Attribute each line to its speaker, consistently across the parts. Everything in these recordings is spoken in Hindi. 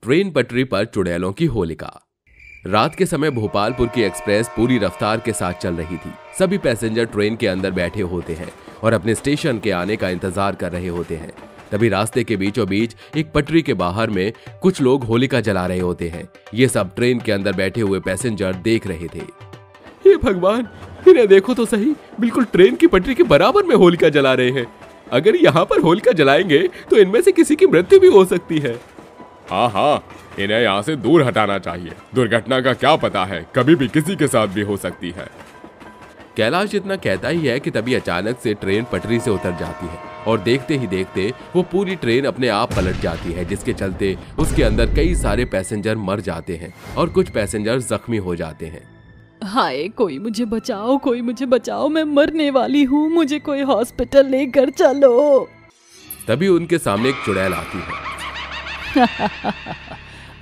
Speaker 1: ट्रेन पटरी पर चुड़ैलों की होलिका। रात के समय भोपालपुर की एक्सप्रेस पूरी रफ्तार के साथ चल रही थी। सभी पैसेंजर ट्रेन के अंदर बैठे होते हैं और अपने स्टेशन के आने का इंतजार कर रहे होते हैं। तभी रास्ते के बीचों बीच एक पटरी के बाहर में कुछ लोग होलिका जला रहे होते हैं। ये सब ट्रेन के अंदर बैठे हुए पैसेंजर देख रहे थे।
Speaker 2: हे भगवान, इन्हें देखो तो सही, बिल्कुल ट्रेन की पटरी के बराबर में होलिका जला रहे हैं। अगर यहाँ पर होलिका जलाएंगे तो इनमें से किसी की मृत्यु भी हो सकती है।
Speaker 3: हाँ, इन्हें यहाँ से दूर हटाना चाहिए। दुर्घटना का क्या पता है, कभी भी किसी के साथ भी हो सकती है।
Speaker 1: कैलाश इतना कहता ही है कि तभी अचानक से ट्रेन पटरी से उतर जाती है और देखते ही देखते वो पूरी ट्रेन अपने आप पलट जाती है, जिसके चलते उसके अंदर कई सारे पैसेंजर मर जाते हैं और कुछ पैसेंजर जख्मी हो जाते हैं।
Speaker 4: हाय, कोई मुझे बचाओ, कोई मुझे बचाओ, मैं मरने वाली हूँ, मुझे कोई हॉस्पिटल लेकर चलो।
Speaker 1: तभी उनके सामने एक चुड़ैल आती है।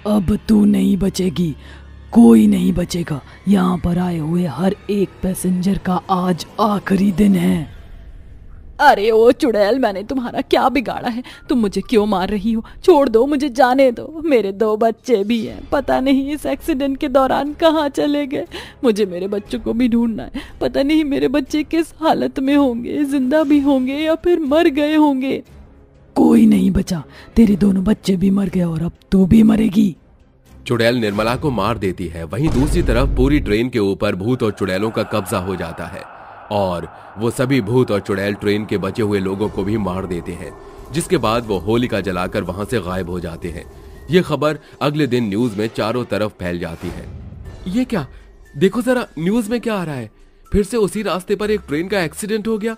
Speaker 4: अब तू नहीं बचेगी, कोई नहीं बचेगा। यहाँ पर आए हुए हर एक पैसेंजर का आज आखिरी दिन है। अरे ओ चुड़ैल, मैंने तुम्हारा क्या बिगाड़ा है? तुम मुझे क्यों मार रही हो? छोड़ दो, मुझे जाने दो। मेरे 2 बच्चे भी हैं, पता नहीं इस एक्सीडेंट के दौरान कहाँ चले गए। मुझे मेरे बच्चों को भी ढूंढना है। पता नहीं मेरे बच्चे किस हालत में होंगे, जिंदा भी होंगे या फिर मर गए होंगे। कोई नहीं बचा, तेरे दोनों बच्चे भी मर गए और अब तू भी मरेगी।
Speaker 1: चुड़ैल निर्मला को मार देती है। वहीं दूसरी तरफ पूरी ट्रेन के ऊपर भूत और चुड़ैलों का कब्जा हो जाता है और वो सभी भूत और चुड़ैल ट्रेन के बचे हुए लोगों को भी मार देते हैं, जिसके बाद वो होलिका जलाकर वहां से गायब हो जाते हैं। ये खबर अगले दिन न्यूज में चारों तरफ फैल जाती है।
Speaker 2: ये क्या, देखो जरा न्यूज में क्या आ रहा है। फिर से उसी रास्ते पर एक ट्रेन का एक्सीडेंट हो गया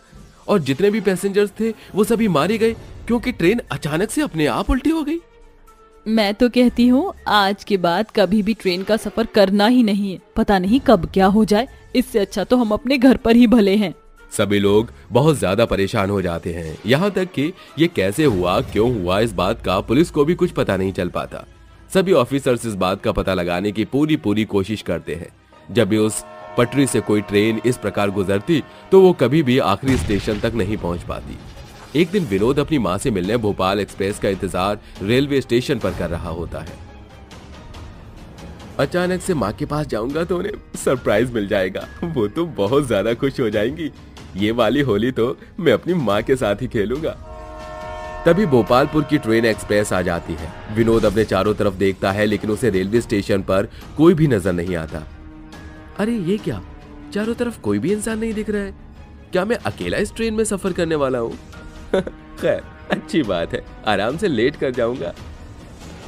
Speaker 2: और जितने भी पैसेंजर्स थे वो सभी मारे गए क्योंकि ट्रेन अचानक से अपने आप उल्टी हो गई।
Speaker 4: मैं तो कहती हूँ आज के बाद कभी भी ट्रेन का सफर करना ही नहीं है। पता नहीं कब क्या हो जाए, इससे अच्छा तो हम अपने घर पर ही भले हैं।
Speaker 1: सभी लोग बहुत ज्यादा परेशान हो जाते हैं। यहाँ तक कि ये कैसे हुआ, क्यों हुआ, इस बात का पुलिस को भी कुछ पता नहीं चल पाता। सभी ऑफिसर्स इस बात का पता लगाने की पूरी कोशिश करते हैं। जब भी उस पटरी से कोई ट्रेन इस प्रकार गुजरती तो वो कभी भी आखिरी स्टेशन तक नहीं पहुंच पाती। एक दिन विनोद अपनी माँ से मिलने भोपाल एक्सप्रेस का इंतजार रेलवे स्टेशन पर कर रहा होता है।
Speaker 2: अचानक से माँ के पास जाऊंगा तो उन्हें सरप्राइज मिल जाएगा। वो तो बहुत ज्यादा खुश हो जाएंगी। ये वाली होली तो मैं अपनी माँ के साथ ही खेलूंगा।
Speaker 1: तभी भोपालपुर की ट्रेन एक्सप्रेस आ जाती है। विनोद अपने चारों तरफ देखता है लेकिन उसे रेलवे स्टेशन पर कोई भी नजर नहीं आता।
Speaker 2: अरे ये क्या, चारों तरफ कोई भी इंसान नहीं दिख रहा है। क्या मैं अकेला इस ट्रेन में सफर करने वाला हूँ? खैर, अच्छी बात है, आराम से लेट कर जाऊंगा।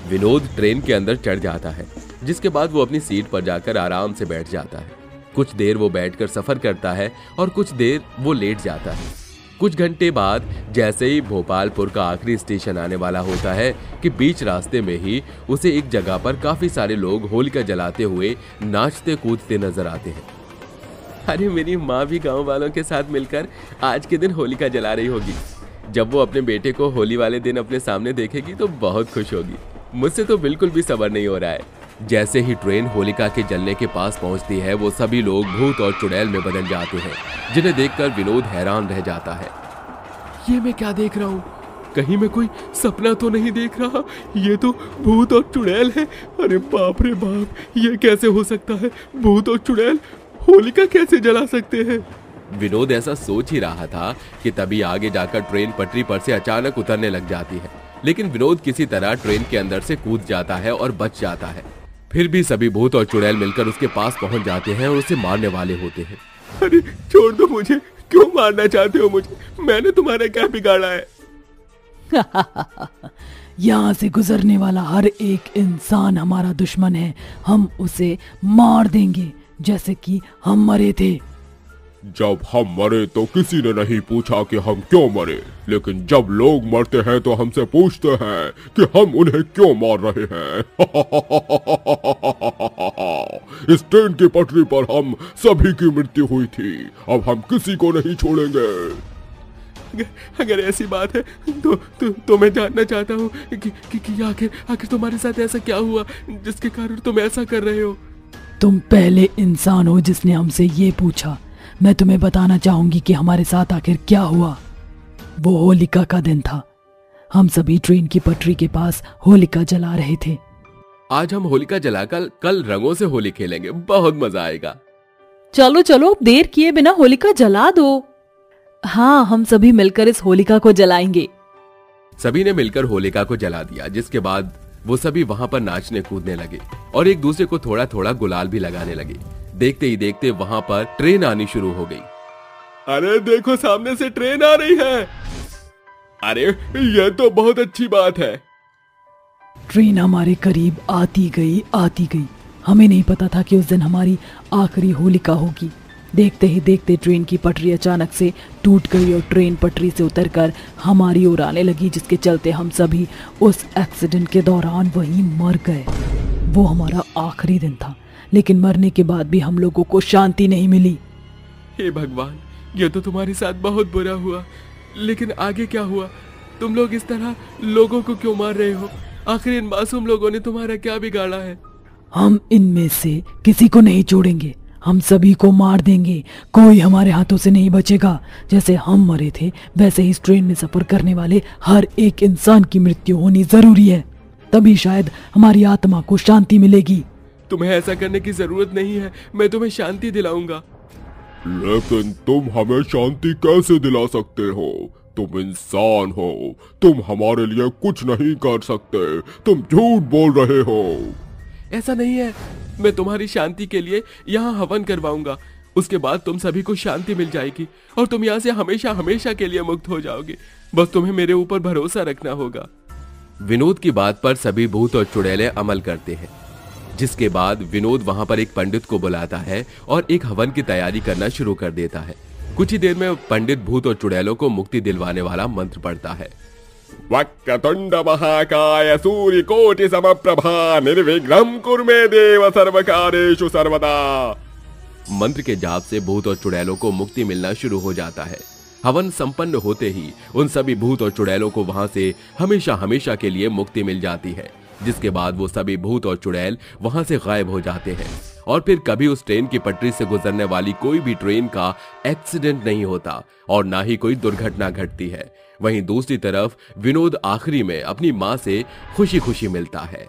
Speaker 1: विनोद ट्रेन के अंदर चढ़ जाता है, जिसके बाद वो अपनी सीट पर जाकर आराम से बैठ जाता है। कुछ देर वो बैठकर सफर करता है और कुछ देर वो लेट जाता है। कुछ घंटे बाद जैसे ही भोपालपुर का आखिरी स्टेशन आने वाला होता है कि बीच रास्ते में ही उसे एक जगह पर काफी सारे लोग होलिका जलाते हुए नाचते कूदते नजर आते हैं।
Speaker 2: अरे मेरी माँ भी गांव वालों के साथ मिलकर आज के दिन होलिका जला रही होगी। जब वो अपने बेटे को होली वाले दिन अपने सामने देखेगी तो बहुत खुश होगी। मुझसे तो बिल्कुल भी सब्र नहीं हो रहा है।
Speaker 1: जैसे ही ट्रेन होलिका के जलने के पास पहुंचती है वो सभी लोग भूत और चुड़ैल में बदल जाते हैं, जिन्हें देखकर विनोद हैरान रह जाता है।
Speaker 2: ये मैं क्या देख रहा हूँ? कहीं मैं कोई सपना तो नहीं देख रहा? ये तो भूत और चुड़ैल है। अरे बाप रे बाप, ये कैसे हो सकता है? भूत और चुड़ैल होलिका कैसे जला सकते हैं?
Speaker 1: विनोद ऐसा सोच ही रहा था कि तभी आगे जाकर ट्रेन पटरी पर से अचानक उतरने लग जाती है, लेकिन विनोद किसी तरह ट्रेन के अंदर से कूद जाता है और बच जाता है। फिर भी सभी भूत और चुड़ैल मिलकर उसके पास पहुंच जाते हैं और उसे मारने वाले होते हैं।
Speaker 2: अरे छोड़ दो मुझे, क्यों मारना चाहते हो मुझे? मैंने तुम्हारा क्या बिगाड़ा है?
Speaker 4: यहाँ से गुजरने वाला हर एक इंसान हमारा दुश्मन है। हम उसे मार देंगे जैसे कि हम मरे थे।
Speaker 3: जब हम मरे तो किसी ने नहीं पूछा कि हम क्यों मरे, लेकिन जब लोग मरते हैं तो हमसे पूछते हैं कि हम उन्हें क्यों मार रहे हैं। इस ट्रेन की पटरी पर हम सभी की मृत्यु हुई थी, अब हम किसी को नहीं छोड़ेंगे।
Speaker 2: अगर ऐसी बात है तो मैं जानना चाहता हूँ कि आखिर तुम्हारे साथ ऐसा क्या हुआ जिसके कारण तुम ऐसा कर रहे हो?
Speaker 4: तुम पहले इंसान हो जिसने हमसे ये पूछा। मैं तुम्हें बताना चाहूंगी कि हमारे साथ आखिर क्या हुआ। वो होलिका का दिन था। हम सभी ट्रेन की पटरी के पास होलिका जला रहे थे।
Speaker 1: आज हम होलिका जलाकर कल रंगों से होली खेलेंगे, बहुत मजा आएगा।
Speaker 4: चलो चलो, देर किए बिना होलिका जला दो। हाँ, हम सभी मिलकर इस होलिका को जलाएंगे।
Speaker 1: सभी ने मिलकर होलिका को जला दिया, जिसके बाद वो सभी वहां पर नाचने कूदने लगे और एक दूसरे को थोड़ा थोड़ा गुलाल भी लगाने लगे। देखते ही देखते वहां पर ट्रेन आनी शुरू हो गई।
Speaker 2: अरे देखो, सामने से ट्रेन आ रही है। अरे ये तो बहुत अच्छी बात है।
Speaker 4: ट्रेन हमारे करीब आती गई। हमें नहीं पता था कि उस दिन हमारी आखिरी होलिका होगी। देखते ही देखते ट्रेन की पटरी अचानक से टूट गई और ट्रेन पटरी से उतरकर हमारी ओर आने लगी, जिसके चलते हम सभी उस एक्सीडेंट के दौरान वहीं मर गए। वो हमारा आखिरी दिन था, लेकिन मरने के बाद भी हम लोगों को शांति नहीं मिली।
Speaker 2: हे भगवान, ये तो तुम्हारे साथ बहुत बुरा हुआ, लेकिन आगे क्या हुआ? तुम लोग इस तरह लोगों को क्यों मार रहे हो? आखिर इन मासूम लोगों ने तुम्हारा क्या बिगाड़ा है?
Speaker 4: हम इनमें से किसी को नहीं छोड़ेंगे, हम सभी को मार देंगे। कोई हमारे हाथों से नहीं बचेगा। जैसे हम मरे थे, वैसे ही इस ट्रेन में सफर करने वाले हर एक इंसान की मृत्यु होनी जरूरी है, तभी शायद हमारी आत्मा को शांति मिलेगी।
Speaker 2: तुम्हें ऐसा करने की जरूरत नहीं है, मैं तुम्हें शांति दिलाऊंगा।
Speaker 3: लेकिन तुम हमें शांति कैसे दिला सकते हो? तुम इंसान हो, तुम हमारे लिए कुछ नहीं कर सकते, तुम झूठ बोल रहे हो।
Speaker 2: ऐसा नहीं है, मैं तुम्हारी शांति के लिए यहाँ हवन करवाऊंगा। उसके बाद तुम सभी को शांति मिल जाएगी और तुम यहाँ से हमेशा हमेशा के लिए मुक्त हो जाओगे। बस तुम्हें मेरे ऊपर भरोसा रखना होगा।
Speaker 1: विनोद की बात पर सभी भूत और चुड़ैलें अमल करते हैं, जिसके बाद विनोद वहां पर एक पंडित को बुलाता है और एक हवन की तैयारी करना शुरू कर देता है। कुछ ही देर में पंडित भूत और चुड़ैलों को मुक्ति दिलवाने वाला मंत्र पढ़ता है।
Speaker 3: वक्रतुंड महाकाय सूर्यकोटि समप्रभा निर्विघ्नं कुरु मे देव सर्वकारेषु सर्वदा।
Speaker 1: मंत्र के जाप से भूत और चुड़ैलों को मुक्ति मिलना शुरू हो जाता है। हवन संपन्न होते ही उन सभी भूत और चुड़ैलों को वहां से हमेशा हमेशा के लिए मुक्ति मिल जाती है, जिसके बाद वो सभी भूत और चुड़ैल वहां से गायब हो जाते हैं और फिर कभी उस ट्रेन की पटरी से गुजरने वाली कोई भी ट्रेन का एक्सीडेंट नहीं होता और ना ही कोई दुर्घटना घटती है। वहीं दूसरी तरफ विनोद आखिरी में अपनी माँ से खुशी खुशी मिलता है।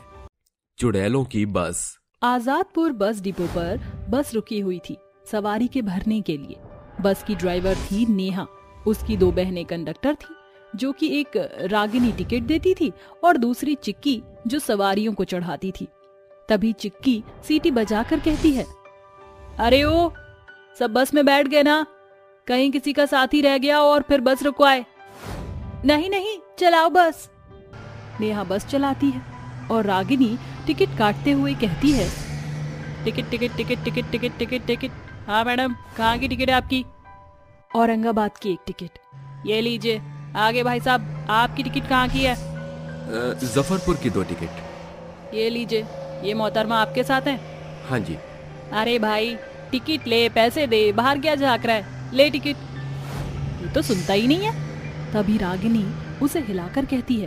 Speaker 1: चुड़ैलों की बस।
Speaker 4: आजादपुर बस डिपो पर बस रुकी हुई थी सवारी के भरने के लिए। बस की ड्राइवर थी नेहा, उसकी 2 बहनें कंडक्टर थी, जो कि एक रागिनी टिकट देती थी और दूसरी चिक्की जो सवारियों को चढ़ाती थी। तभी चिक्की सीटी बजाकर कहती है, अरे ओ, सब बस में बैठ गए ना? कहीं किसी का साथी रह गया और फिर बस रुकवाए? नहीं नहीं, चलाओ बस। नेहा बस चलाती है और रागिनी टिकट काटते हुए कहती है, ticket ticket ticket ticket ticket ticket ticket. हाँ मैडम, कहाँ की टिकट है आपकी? औरंगाबाद की एक टिकट। ये लीजिए। आगे भाई साहब, आपकी टिकट कहाँ की है?
Speaker 1: जफरपुर की 2 टिकट।
Speaker 4: ये लीजिए। ये मोहतरमा आपके साथ है?
Speaker 1: हाँ जी।
Speaker 4: अरे भाई, टिकट ले, पैसे दे, बाहर क्या झांक रहा है, ले टिकट। ये तो सुनता ही नहीं है। तभी रागिनी उसे हिलाकर कहती है,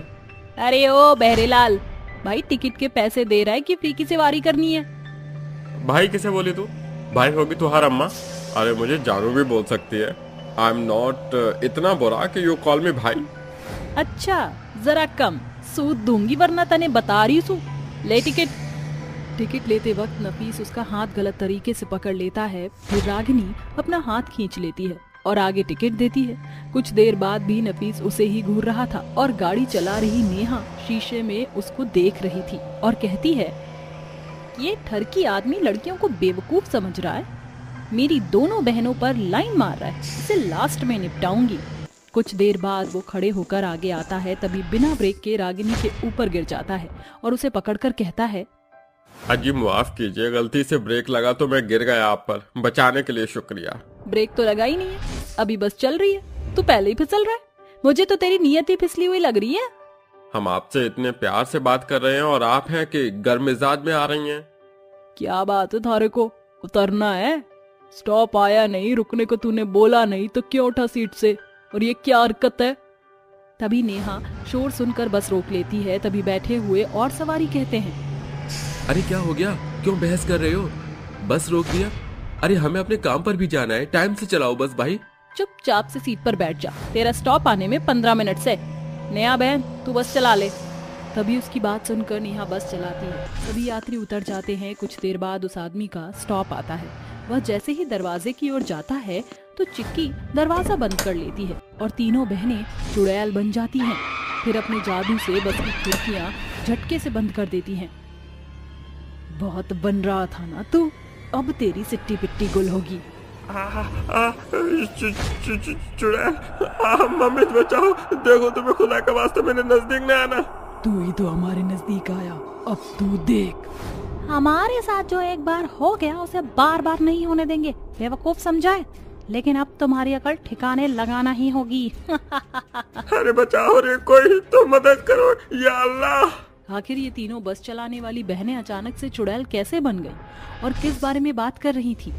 Speaker 4: अरे ओ बहरेलाल, भाई टिकट के पैसे दे रहा है कि फ्री की सवारी करनी है?
Speaker 3: भाई किसे बोली तू? भाई होगी तुहार अम्मा। अरे मुझे जानू भी बोल सकती है। आई एम नॉट इतना बुरा कि यू कॉल मी भाई।
Speaker 4: अच्छा, जरा कम सूद दूंगी वरना तने बता रही हूँ। ले टिकट। टिकट लेते वक्त नफीस उसका हाथ गलत तरीके से पकड़ लेता है। फिर रागिनी अपना हाथ खींच लेती है और आगे टिकट देती है। कुछ देर बाद भी नफीस उसे ही घूर रहा था और गाड़ी चला रही नेहा शीशे में उसको देख रही थी और कहती है, ये ठरकी आदमी लड़कियों को बेवकूफ समझ रहा है। मेरी दोनों बहनों पर लाइन मार रहा है, इसे लास्ट में निपटाऊंगी। कुछ देर बाद वो खड़े होकर आगे आता है, तभी बिना ब्रेक के रागिनी के ऊपर गिर जाता है और उसे पकड़कर कहता है,
Speaker 3: अजी माफ कीजिए, गलती से ब्रेक लगा तो मैं गिर गया आप पर। बचाने के लिए शुक्रिया।
Speaker 4: ब्रेक तो लगा ही नहीं है, अभी बस चल रही है, तू पहले ही फिसल रहा है। मुझे तो तेरी नियत ही फिसली हुई लग रही है।
Speaker 3: हम आपसे इतने प्यार से बात कर रहे हैं और आप हैं कि गर्म मिजाज में आ रही हैं।
Speaker 4: क्या बात है, थारे को उतरना है? स्टॉप आया नहीं, रुकने को तूने बोला नहीं तो क्यों उठा सीट से? और ये क्या हरकत है? तभी नेहा शोर सुनकर बस रोक लेती है। तभी बैठे हुए और सवारी कहते हैं,
Speaker 1: अरे क्या हो गया, क्यों बहस कर रहे हो? बस रोक दिया? अरे हमें अपने काम पर भी जाना है, टाइम से चलाओ बस भाई।
Speaker 4: चुपचाप से सीट पर बैठ जा, तेरा स्टॉप आने में 15 मिनट से। नेहा बहन, तू बस चला ले। तभी उसकी बात सुनकर नेहा बस चलाती है। सभी यात्री उतर जाते हैं। कुछ देर बाद उस आदमी का स्टॉप आता है। वह जैसे ही दरवाजे की ओर जाता है तो चिक्की दरवाजा बंद कर लेती है और तीनों बहनें चुड़ैल बन जाती हैं। फिर अपने जादू से बस की खिड़कियां झटके से बंद कर देती हैं। बहुत बन रहा था ना तू, अब तेरी सिट्टी पिट्टी गुल होगी।
Speaker 2: चुड़ैल, मम्मी बचाओ, देखो तुम्हें खुदा का वास्ता मेरे नजदीक न आना।
Speaker 4: तू ही तो हमारे नजदीक आया, अब तू देख। हमारे साथ जो एक बार हो गया उसे बार बार नहीं होने देंगे, बेवकूफ समझाए। लेकिन अब तुम्हारी अकल ठिकाने लगाना ही होगी।
Speaker 2: अरे बचाओ रे, कोई तो मदद करो या अल्लाह।
Speaker 4: आखिर ये तीनों बस चलाने वाली बहनें अचानक से चुड़ैल कैसे बन गई और किस बारे में बात कर रही थी?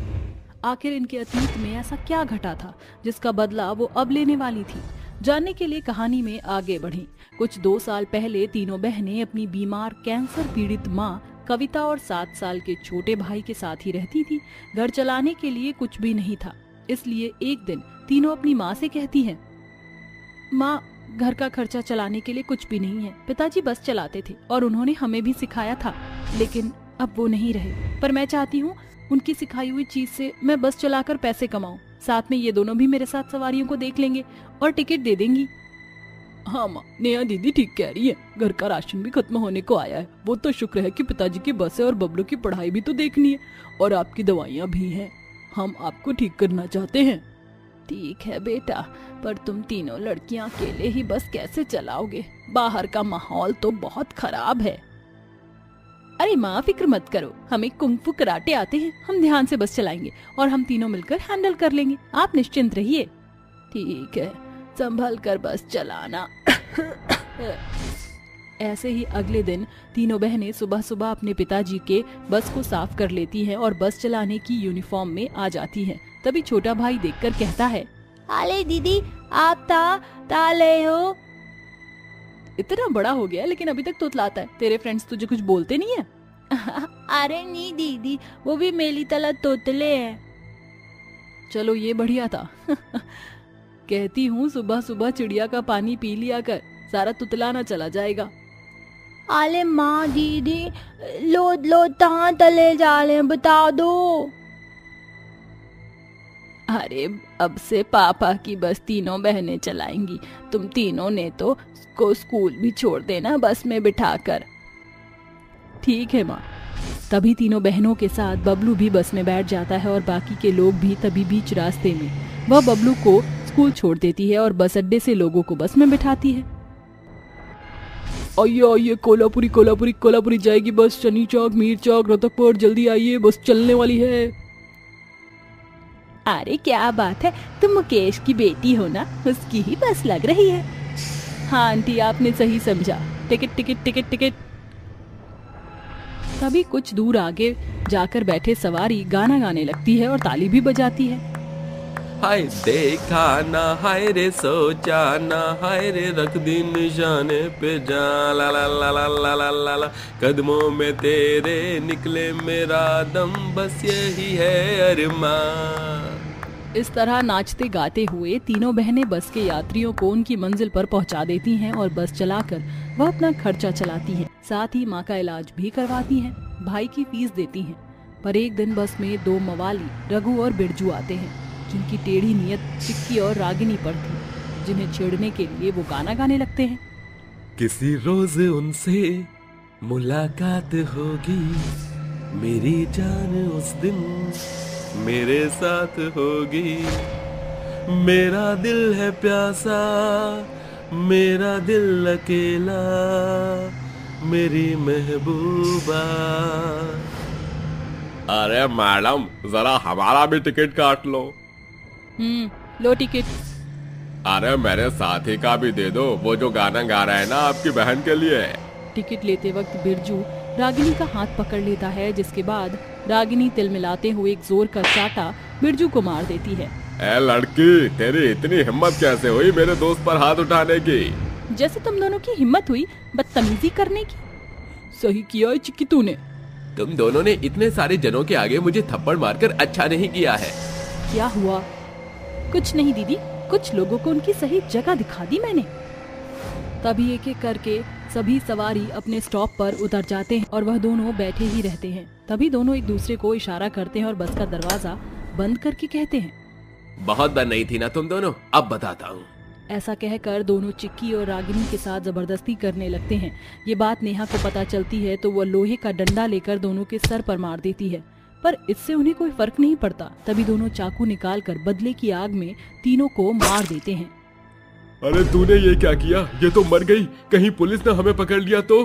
Speaker 4: आखिर इनके अतीत में ऐसा क्या घटा था जिसका बदला वो अब लेने वाली थी? जानने के लिए कहानी में आगे बढ़ी। कुछ 2 साल पहले तीनों बहनें अपनी बीमार कैंसर पीड़ित माँ कविता और 7 साल के छोटे भाई के साथ ही रहती थी। घर चलाने के लिए कुछ भी नहीं था, इसलिए एक दिन तीनों अपनी माँ से कहती हैं, माँ, घर का खर्चा चलाने के लिए कुछ भी नहीं है। पिताजी बस चलाते थे और उन्होंने हमें भी सिखाया था, लेकिन अब वो नहीं रहे। पर मैं चाहती हूँ उनकी सिखाई हुई चीज से मैं बस चलाकर पैसे कमाऊं। साथ में ये दोनों भी मेरे साथ सवारियों को देख लेंगे और टिकट दे देंगी। हाँ माँ, नेहा दीदी ठीक कह रही है। घर का राशन भी खत्म होने को आया है। वो तो शुक्र है कि पिताजी की बस है और बबलू की पढ़ाई भी तो देखनी है और आपकी दवाइयाँ भी हैं। हम आपको ठीक करना चाहते हैं। ठीक है बेटा, पर तुम तीनों लड़कियां अकेले ही बस कैसे चलाओगे? बाहर का माहौल तो बहुत खराब है। अरे माँ, फिक्र मत करो, हमें कुंग-फू कराटे आते हैं। हम ध्यान से बस चलाएंगे और हम तीनों मिलकर हैंडल कर लेंगे। आप निश्चिंत रहिए। ठीक है, संभल कर बस चलाना। ऐसे ही अगले दिन तीनों बहनें सुबह सुबह अपने पिताजी के बस को साफ कर लेती हैं और बस चलाने की यूनिफॉर्म में आ जाती हैं। तभी छोटा भाई देखकर कहता है, अरे दीदी, आप ताले हो। इतना बड़ा हो गया लेकिन अभी तक तोतलाता है। तेरे फ्रेंड्स तुझे कुछ बोलते नहीं है? अरे नहीं दीदी, वो भी मेरी तरह तोतले हैं। चलो ये बढ़िया था। कहती हूँ सुबह सुबह चिड़िया का पानी पी लिया कर, सारा तुतलाना चला जाएगा। अरे माँ दीदी, लो कहाँ तले जा रहे हैं, बता दो। अरे अब से पापा की बस तीनों बहनें चलाएंगी। तुम तीनों ने तो को स्कूल भी छोड़ देना बस में बिठाकर। ठीक है माँ। तभी तीनों बहनों के साथ बबलू भी बस में बैठ जाता है और बाकी के लोग भी। तभी बीच रास्ते में वह बबलू को स्कूल छोड़ देती है और बस अड्डे से लोगों को बस में बिठाती है।
Speaker 2: आइए आइए, कोल्हापुरी जाएगी बस। शनि चौक, मीर चौक, रोहतकपुर, जल्दी आइए, बस चलने वाली है।
Speaker 4: अरे क्या बात है, तुम मुकेश की बेटी हो ना? उसकी ही बस लग रही है। हाँ आंटी, आपने सही समझा। Ticket ticket ticket ticket. तभी कुछ दूर आगे जाकर बैठे सवारी गाना गाने लगती है और ताली भी बजाती है।
Speaker 1: हाय देखा ना, हाय रे सोचा ना, हाय रे रख दी निशाने पे जा, ला ला ला ला ला ला ला ला, कदमों में तेरे निकले मेरा दम, बस यही है अरमान।
Speaker 4: इस तरह नाचते गाते हुए तीनों बहनें बस के यात्रियों को उनकी मंजिल पर पहुंचा देती हैं और बस चलाकर वह अपना खर्चा चलाती हैं। साथ ही माँ का इलाज भी करवाती हैं, भाई की फीस देती हैं। पर एक दिन बस में 2 मवाली रघु और बिरजू आते हैं, जिनकी टेढ़ी नियत चिक्की और रागिनी पर थी, जिन्हें छेड़ने के लिए वो गाना गाने लगते हैं।
Speaker 1: किसी रोज उनसे मुलाकात होगी, मेरी जान उस दिन मेरे साथ होगी, मेरा दिल है प्यासा, मेरा दिल अकेला, मेरी महबूबा। अरे मैडम, जरा हमारा भी टिकट काट लो।
Speaker 4: लो टिकट।
Speaker 1: अरे मेरे साथी का भी दे दो, वो जो गाना गा रहा है ना आपकी बहन के लिए।
Speaker 4: टिकट लेते वक्त बिरजू रागिनी का हाथ पकड़ लेता है, जिसके बाद रागिनी तिल मिलाते हुए एक जोर का चाटा बिरजू को मार देती है।
Speaker 1: ए लड़की, तेरी इतनी हिम्मत कैसे हुई मेरे दोस्त पर हाथ उठाने की?
Speaker 4: जैसे तुम दोनों की हिम्मत हुई बदतमीजी करने की।
Speaker 2: सही किया है चिक्की तूने।
Speaker 1: तुम दोनों ने इतने सारे जनों के आगे मुझे थप्पड़ मारकर अच्छा नहीं किया है।
Speaker 4: क्या हुआ? कुछ नहीं दीदी, कुछ लोगों को उनकी सही जगह दिखा दी मैंने। तभी एक एक करके सभी सवारी अपने स्टॉप पर उतर जाते हैं और वह दोनों बैठे ही रहते हैं। तभी दोनों एक दूसरे को इशारा करते हैं और बस का दरवाजा बंद करके कहते हैं,
Speaker 1: बहुत बार नहीं थी ना तुम दोनों, अब बताता हूँ।
Speaker 4: ऐसा कहकर दोनों चिक्की और रागिनी के साथ जबरदस्ती करने लगते हैं। ये बात नेहा को पता चलती है तो वो लोहे का डंडा लेकर दोनों के सर पर मार देती है, पर इससे उन्हें कोई फर्क नहीं पड़ता। तभी दोनों चाकू निकालकर बदले की आग में तीनों को मार देते हैं।
Speaker 2: अरे तूने ये क्या किया? ये तो मर गई, कहीं पुलिस ने हमें पकड़ लिया तो?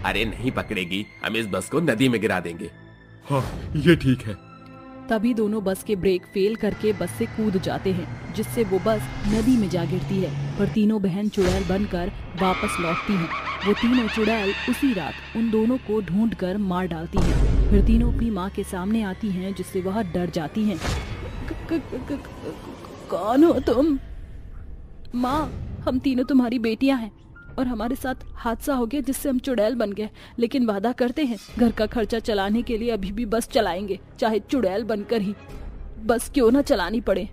Speaker 1: अरे नहीं पकड़ेगी, हम इस बस को नदी में गिरा देंगे।
Speaker 2: हाँ ये ठीक है।
Speaker 4: तभी दोनों बस के ब्रेक फेल करके बस से कूद जाते हैं, जिससे वो बस नदी में जा गिरती है। पर तीनों बहन चुड़ैल बनकर वापस लौटती हैं। वो तीनों चुड़ैल उसी रात उन दोनों को ढूंढकर मार डालती हैं। फिर तीनों अपनी माँ के सामने आती हैं, जिससे वह डर जाती हैं। कौन हो तुम? माँ, हम तीनों तुम्हारी बेटियां हैं और हमारे साथ हादसा हो गया जिससे हम चुड़ैल बन गए, लेकिन वादा करते हैं घर का खर्चा चलाने के लिए अभी भी बस चलाएंगे, चाहे चुड़ैल बनकर ही बस क्यों ना चलानी पड़े।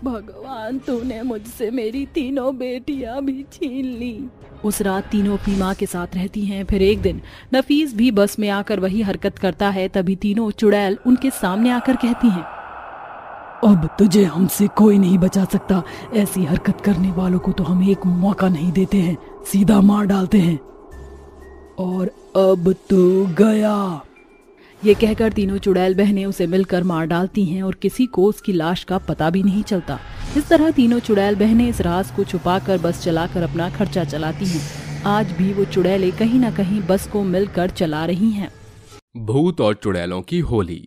Speaker 4: भगवान, तूने मुझसे मेरी तीनों बेटियां भी छीन ली। उस रात तीनों अपनी माँ के साथ रहती हैं। फिर एक दिन नफीस भी बस में आकर वही हरकत करता है। तभी तीनों चुड़ैल उनके सामने आकर कहती हैं, अब तुझे हमसे कोई नहीं बचा सकता। ऐसी हरकत करने वालों को तो हम एक मौका नहीं देते हैं, सीधा मार डालते हैं। और अब तू गया। ये कहकर तीनों चुड़ैल बहनें उसे मिलकर मार डालती हैं और किसी को उसकी लाश का पता भी नहीं चलता। इस तरह तीनों चुड़ैल बहनें इस राज को छुपाकर बस चलाकर अपना खर्चा चलाती हैं। आज भी वो चुड़ैलें कहीं न कहीं बस को मिलकर चला रही हैं।
Speaker 1: भूत और चुड़ैलों की होली।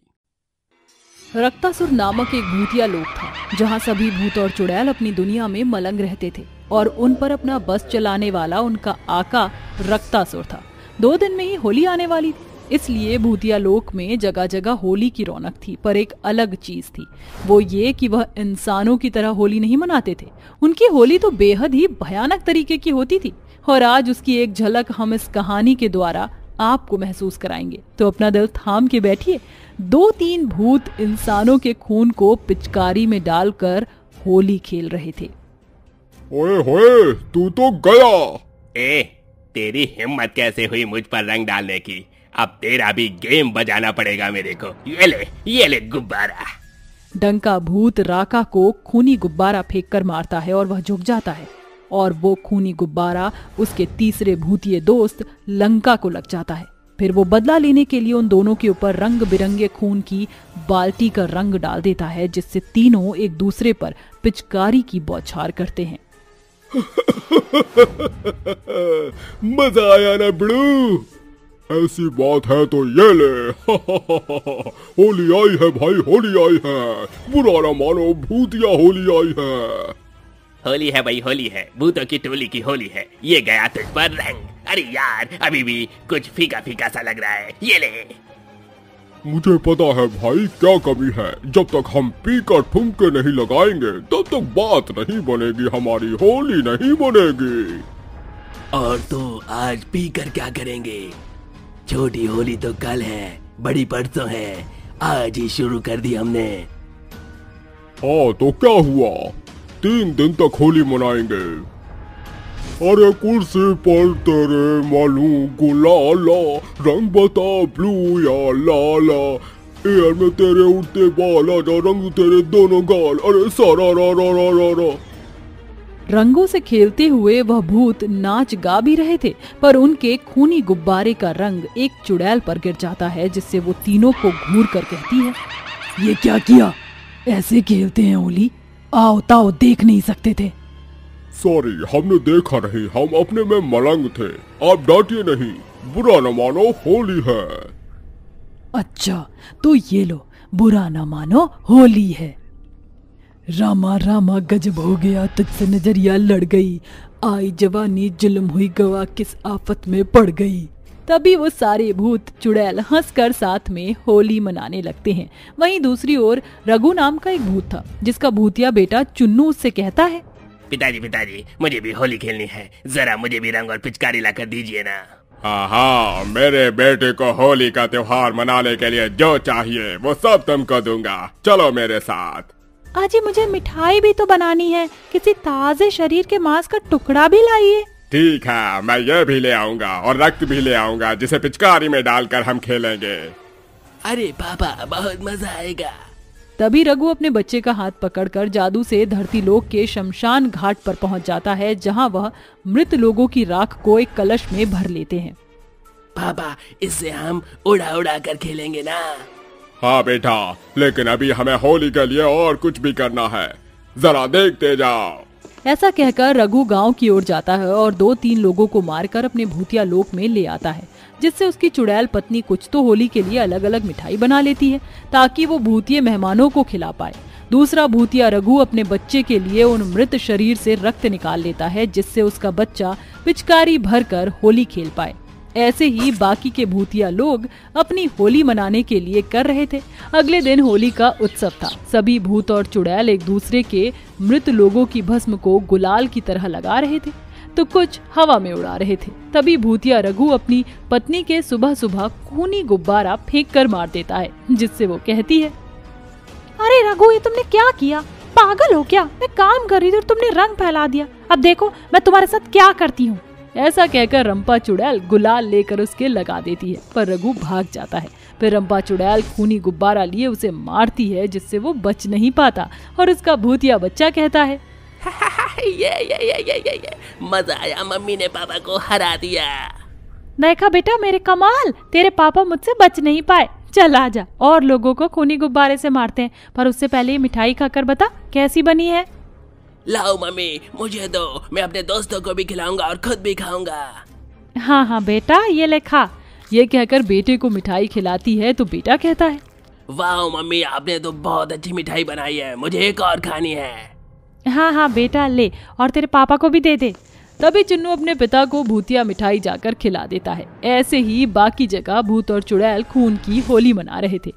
Speaker 4: रक्तासुर नामक एक भूतिया लोक था, जहाँ सभी भूत और चुड़ैल अपनी दुनिया में मलंग रहते थे और उन पर अपना बस चलाने वाला उनका आका रक्तासुर था। 2 दिन में ही होली आने वाली थी, इसलिए भूतिया लोक में जगह जगह होली की रौनक थी। पर एक अलग चीज थी, वो ये कि वह इंसानों की तरह होली नहीं मनाते थे। उनकी होली तो बेहद ही भयानक तरीके की होती थी और आज उसकी एक झलक हम इस कहानी के द्वारा आपको महसूस कराएंगे। तो अपना दिल थाम के बैठिए। 2-3 भूत इंसानों के खून को पिचकारी में डालकर होली खेल रहे थे।
Speaker 3: ओए होए, तू तो गया।
Speaker 5: ए, तेरी हिम्मत कैसे हुई मुझ पर रंग डालने की? अब तेरा भी गेम बजाना पड़ेगा मेरे को। ये ले गुब्बारा।
Speaker 4: डंका भूत राका को खूनी गुब्बारा फेंक कर मारता है और वह झुक जाता है और वो खूनी गुब्बारा उसके तीसरे भूतिये दोस्त लंका को लग जाता है। फिर वो बदला लेने के लिए उन दोनों के ऊपर रंग बिरंगे खून की बाल्टी का रंग डाल देता है, जिससे तीनों एक दूसरे पर पिचकारी की बौछार करते हैं।
Speaker 3: मजा आया ना बड़ू? ऐसी बात है तो ये ले। होली आई है भाई, होली आई है। बुरा ना मानो, भूतिया होली आई है।
Speaker 5: होली है भाई, होली है। भूतों की टोली की होली है। ये गया तुझ पर रंग। अरे यार, अभी भी कुछ फीका फीका सा लग रहा है। ये ले।
Speaker 3: मुझे पता है भाई क्या कमी है। जब तक हम पी कर ठुमके नहीं लगाएंगे तब तक बात नहीं बनेगी, हमारी होली नहीं बनेगी।
Speaker 6: और तो आज पी कर क्या करेंगे? छोटी होली तो कल है, बड़ी परसों है। आज ही शुरू कर दी हमने।
Speaker 3: हाँ तो क्या हुआ? 3 दिन तक होली मनाएंगे। अरे कुर्सी पर तेरे मालूम गुलाला, रंग बता ब्लू या लाला। एयर में तेरे उड़ते बाल, आजा रंग तेरे दोनों गाल। अरे सारा रा रा रा रा रा।
Speaker 4: रंगों से खेलते हुए वह भूत नाच गा भी रहे थे, पर उनके खूनी गुब्बारे का रंग एक चुड़ैल पर गिर जाता है, जिससे वो तीनों को घूर कर कहती है, ये क्या किया? ऐसे खेलते हैं होली? आओ ताओ, देख नहीं सकते थे।
Speaker 3: सॉरी, हमने देखा नहीं, हम अपने में मलंग थे। आप डांटिए नहीं, बुरा न मानो, होली है।
Speaker 4: अच्छा तो ये लो, बुरा न मानो, होली है। रामा रामा गजब हो गया, तुझसे नजरिया लड़ गई। आई जवानी जुल्म हुई गवा, किस आफत में पड़ गई। तभी वो सारे भूत चुड़ैल हंसकर साथ में होली मनाने लगते हैं। वहीं दूसरी ओर रघु नाम का एक भूत था, जिसका भूतिया बेटा चुन्नू उससे कहता है,
Speaker 5: पिताजी मुझे भी होली खेलनी है, जरा मुझे भी रंग और पिचकारी लाकर दीजिए ना।
Speaker 3: हाँ, मेरे बेटे को होली का त्योहार मनाने के लिए जो चाहिए वो सब तुमको दूंगा। चलो मेरे साथ।
Speaker 4: अजी मुझे मिठाई भी तो बनानी है, किसी ताजे शरीर के मांस का टुकड़ा भी लाइए।
Speaker 3: ठीक है, मैं ये भी ले आऊंगा और रक्त भी ले आऊंगा जिसे पिचकारी में डालकर हम खेलेंगे।
Speaker 6: अरे पापा बहुत मजा आएगा।
Speaker 4: तभी रघु अपने बच्चे का हाथ पकड़कर जादू से धरती लोक के शमशान घाट पर पहुंच जाता है, जहां वह मृत लोगों की राख को एक कलश में भर लेते हैं।
Speaker 6: पापा इससे हम उड़ा उड़ा कर खेलेंगे ना।
Speaker 3: हाँ बेटा, लेकिन अभी हमें होली के लिए और कुछ भी करना है, जरा देखते जाओ।
Speaker 4: ऐसा कहकर रघु गांव की ओर जाता है और 2-3 लोगों को मारकर अपने भूतिया लोक में ले आता है, जिससे उसकी चुड़ैल पत्नी कुछ तो होली के लिए अलग अलग मिठाई बना लेती है ताकि वो भूतिये मेहमानों को खिला पाए। दूसरा भूतिया रघु अपने बच्चे के लिए उन मृत शरीर से रक्त निकाल लेता है, जिससे उसका बच्चा पिचकारी भरकर होली खेल पाए। ऐसे ही बाकी के भूतिया लोग अपनी होली मनाने के लिए कर रहे थे। अगले दिन होली का उत्सव था। सभी भूत और चुड़ैल एक दूसरे के मृत लोगों की भस्म को गुलाल की तरह लगा रहे थे तो कुछ हवा में उड़ा रहे थे। तभी भूतिया रघु अपनी पत्नी के सुबह सुबह खूनी गुब्बारा फेंक कर मार देता है, जिससे वो कहती है,
Speaker 7: अरे रघु ये तुमने क्या किया? पागल हो क्या? मैं काम कर रही थी और तुमने रंग फैला दिया। अब देखो मैं तुम्हारे साथ क्या करती हूँ।
Speaker 4: ऐसा कहकर रंपा चुड़ैल गुलाल लेकर उसके लगा देती है, पर रघु भाग जाता है। फिर रंपा चुड़ैल खूनी गुब्बारा लिए उसे मारती है, जिससे वो बच नहीं पाता और उसका भूतिया बच्चा कहता है,
Speaker 6: ये मजा आया, मम्मी ने पापा को हरा दिया।
Speaker 7: देखा बेटा मेरे कमाल, तेरे पापा मुझसे बच नहीं पाए। चल आजा और लोगों को खूनी गुब्बारे से मारते हैं, पर उससे पहले ये मिठाई खाकर बता कैसी बनी है।
Speaker 6: लाओ मम्मी मुझे दो, मैं अपने दोस्तों को भी खिलाऊंगा और खुद भी खाऊंगा।
Speaker 7: हाँ हाँ बेटा ये ले खा।
Speaker 4: ये कहकर बेटे को मिठाई खिलाती है तो बेटा कहता है,
Speaker 6: वाह मम्मी आपने तो बहुत अच्छी मिठाई बनाई है, मुझे एक और खानी है।
Speaker 7: हाँ हाँ बेटा ले, और तेरे पापा को भी दे दे।
Speaker 4: तभी चुन्नू अपने पिता को भूतिया मिठाई जाकर खिला देता है। ऐसे ही बाकी जगह भूत और चुड़ैल खून की होली मना रहे थे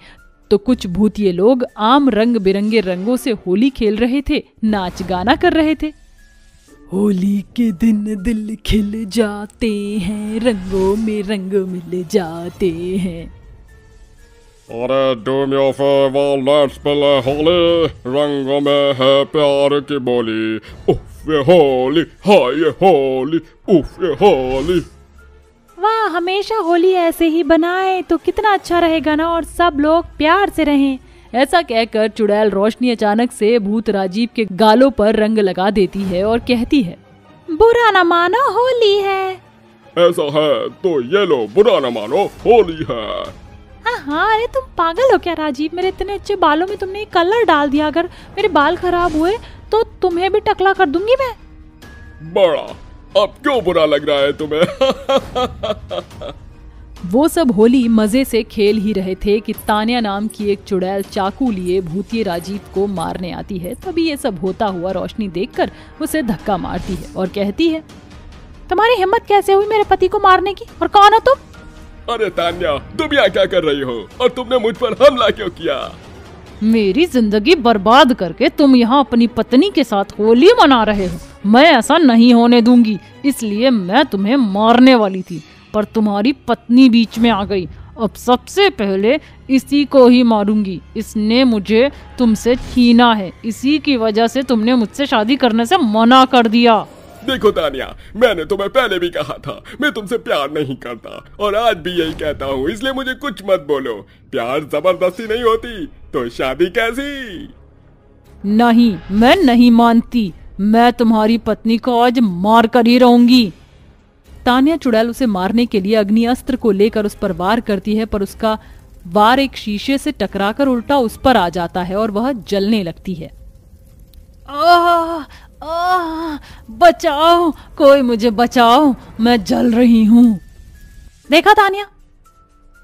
Speaker 4: तो कुछ भूतिये लोग आम रंग बिरंगे रंगों से होली खेल रहे थे, नाच गाना कर रहे थे। होली के दिन दिल खिल जाते हैं, रंगों में रंग मिल जाते हैं।
Speaker 3: अरे do me a favour, let's play Holi, रंगों में है प्यार की बोली। उफ ये होली, हाय ये होली, उफ ये होली।
Speaker 7: वाह हमेशा होली ऐसे ही बनाए तो कितना अच्छा रहेगा ना, और सब लोग प्यार से रहें।
Speaker 4: ऐसा कहकर चुड़ैल रोशनी अचानक से भूत राजीव के गालों पर रंग लगा देती है और कहती है,
Speaker 7: बुरा न मानो होली है।
Speaker 3: ऐसा है तो ये लो, बुरा न मानो होली है।
Speaker 7: हाँ अरे तुम पागल हो क्या राजीव? मेरे इतने अच्छे बालों में तुमने कलर डाल दिया। अगर मेरे बाल खराब हुए तो तुम्हें भी टकला कर दूंगी मैं।
Speaker 3: बड़ा, अब क्यों बुरा लग रहा है तुम्हें?
Speaker 4: वो सब होली मजे से खेल ही रहे थे कि तान्या नाम की एक चुड़ैल चाकू लिए भूतिये राजीव को मारने आती है। तभी ये सब होता हुआ रोशनी देखकर उसे धक्का मारती है और कहती है,
Speaker 7: तुम्हारी हिम्मत कैसे हुई मेरे पति को मारने की, और कौन हो तुम?
Speaker 3: अरे तान्या, तुम यहाँ क्या कर रही हो और तुमने मुझ पर हमला क्यों किया?
Speaker 7: मेरी जिंदगी बर्बाद करके तुम यहाँ अपनी पत्नी के साथ होली मना रहे हो। मैं ऐसा नहीं होने दूंगी, इसलिए मैं तुम्हें मारने वाली थी, पर तुम्हारी पत्नी बीच में आ गई। अब सबसे पहले इसी को ही मारूंगी। इसने मुझे तुमसे छीना है, इसी की वजह से तुमने मुझसे शादी करने से मना कर दिया।
Speaker 3: देखो तान्या, मैंने तुम्हें पहले भी कहा था मैं तुमसे प्यार नहीं करता, और आज भी यही कहता हूँ, इसलिए मुझे कुछ मत बोलो। प्यार जबरदस्ती नहीं होती, तो शादी कैसी?
Speaker 4: नहीं, मैं नहीं मानती। मैं तुम्हारी पत्नी को आज मार कर ही रहूंगी। तान्या चुड़ैल उसे मारने के लिए अग्नि अस्त्र को लेकर उस पर वार करती है, पर उसका वार एक शीशे से टकराकर उल्टा उस पर आ जाता है और वह जलने लगती है। बचाओ, कोई मुझे बचाओ, मैं जल रही हूँ।
Speaker 7: देखा तान्या,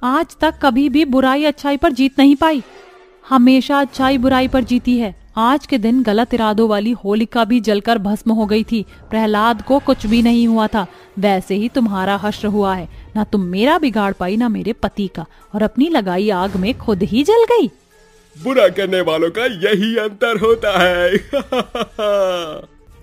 Speaker 7: आज तक कभी भी बुराई अच्छाई पर जीत नहीं पाई, हमेशा अच्छाई बुराई पर जीती है। आज के दिन गलत इरादों वाली होलिका भी जलकर भस्म हो गई थी। प्रहलाद को कुछ भी नहीं हुआ था। वैसे ही तुम्हारा हश्र हुआ है, ना तुम मेरा बिगाड़ पाई ना मेरे पति का, और अपनी लगाई आग में खुद ही जल गई।
Speaker 3: बुरा करने वालों का यही अंतर होता है।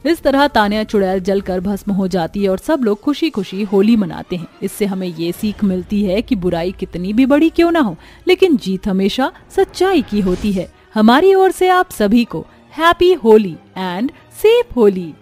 Speaker 4: इस तरह तान्या चुड़ैल जलकर भस्म हो जाती है और सब लोग खुशी खुशी होली मनाते हैं। इससे हमें ये सीख मिलती है कि बुराई कितनी भी बड़ी क्यों ना हो, लेकिन जीत हमेशा सच्चाई की होती है। हमारी ओर से आप सभी को happy Holi and safe Holi.